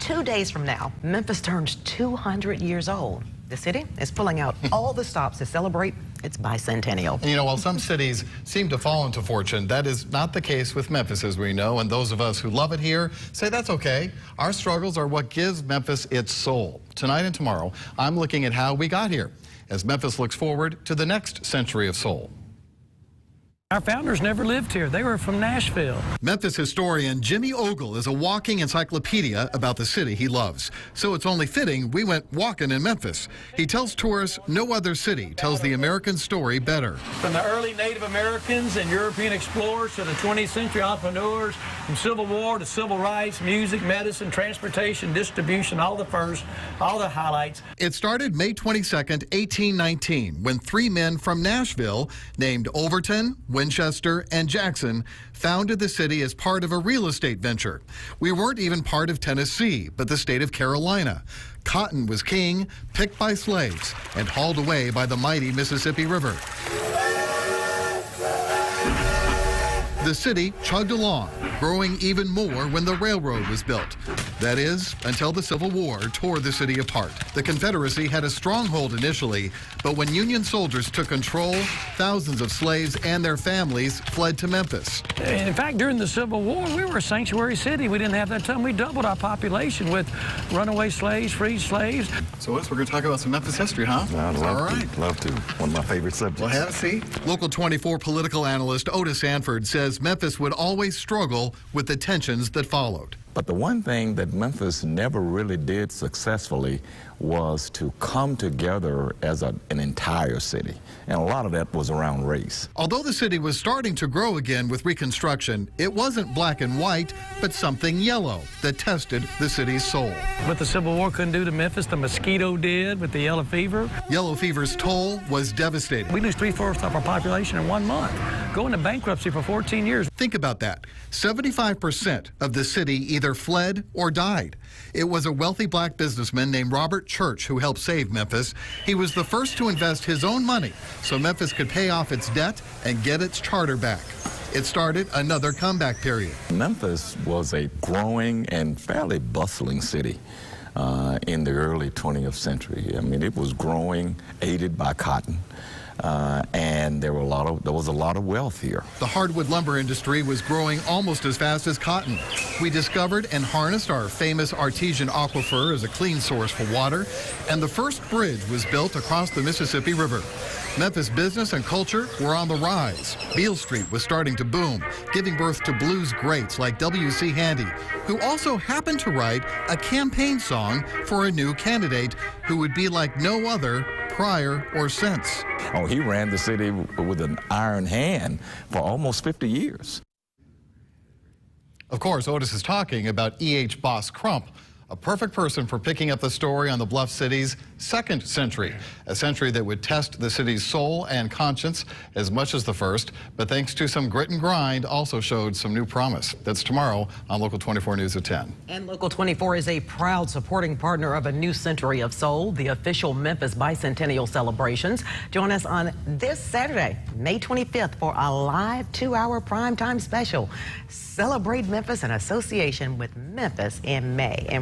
2 days from now, Memphis turns 200 years old. The city is pulling out all the stops to celebrate its bicentennial. And you know, while some cities seem to fall into fortune, that is not the case with Memphis, as we know, and those of us who love it here say that's okay. Our struggles are what gives Memphis its soul. Tonight and tomorrow, I'm looking at how we got here, as Memphis looks forward to the next century of soul. Our founders never lived here. They were from Nashville. Memphis historian Jimmy Ogle is a walking encyclopedia about the city he loves. So it's only fitting we went walking in Memphis. He tells tourists no other city tells the American story better. From the early Native Americans and European explorers to the 20th century entrepreneurs, from Civil War to civil rights, music, medicine, transportation, distribution, all the first, all the highlights. It started May 22nd, 1819, when three men from Nashville named Overton, Winchester, and Jackson founded the city as part of a real estate venture. We weren't even part of Tennessee, but the state of Carolina. Cotton was king, picked by slaves, and hauled away by the mighty Mississippi River. The city chugged along, growing even more when the railroad was built. That is, until the Civil War tore the city apart. The Confederacy had a stronghold initially, but when Union soldiers took control, thousands of slaves and their families fled to Memphis. In fact, during the Civil War, we were a sanctuary city. We didn't have that time. We doubled our population with runaway slaves, freed slaves. So we're going to talk about some Memphis history, huh? I'd love to. One of my favorite subjects. Well, have a seat. Local 24 political analyst Otis Sanford says Memphis would always struggle with the tensions that followed. But the one thing that Memphis never really did successfully was to come together as an entire city. And a lot of that was around race. Although the city was starting to grow again with Reconstruction, it wasn't black and white, but something yellow that tested the city's soul. What the Civil War couldn't do to Memphis, the mosquito did with the yellow fever. Yellow fever's toll was devastating. We lose 3/4 of our population in 1 month. Go into bankruptcy for 14 years. Think about that. 75% of the city either fled or died. It was a wealthy black businessman named Robert Church who helped save Memphis. He was the first to invest his own money so Memphis could pay off its debt and get its charter back. It started another comeback period. Memphis was a growing and fairly bustling city in the early 20th century. I mean, it was growing, aided by cotton. And there was a lot of wealth here. The hardwood lumber industry was growing almost as fast as cotton. We discovered and harnessed our famous artesian aquifer as a clean source for water, and the first bridge was built across the Mississippi River. Memphis business and culture were on the rise. Beale Street was starting to boom, giving birth to blues greats like W.C. Handy, who also happened to write a campaign song for a new candidate who would be like no other prior or since. Oh, he ran the city with an iron hand for almost 50 years. Of course, Otis is talking about E.H. Boss Crump, a perfect person for picking up the story on the Bluff City's second century, a century that would test the city's soul and conscience as much as the first, but thanks to some grit and grind, also showed some new promise. That's tomorrow on Local 24 News at 10. And Local 24 is a proud supporting partner of a new century of soul, the official Memphis bicentennial celebrations. Join us on this Saturday, May 25th, for a live 2-hour primetime special. Celebrate Memphis in association with Memphis in May. And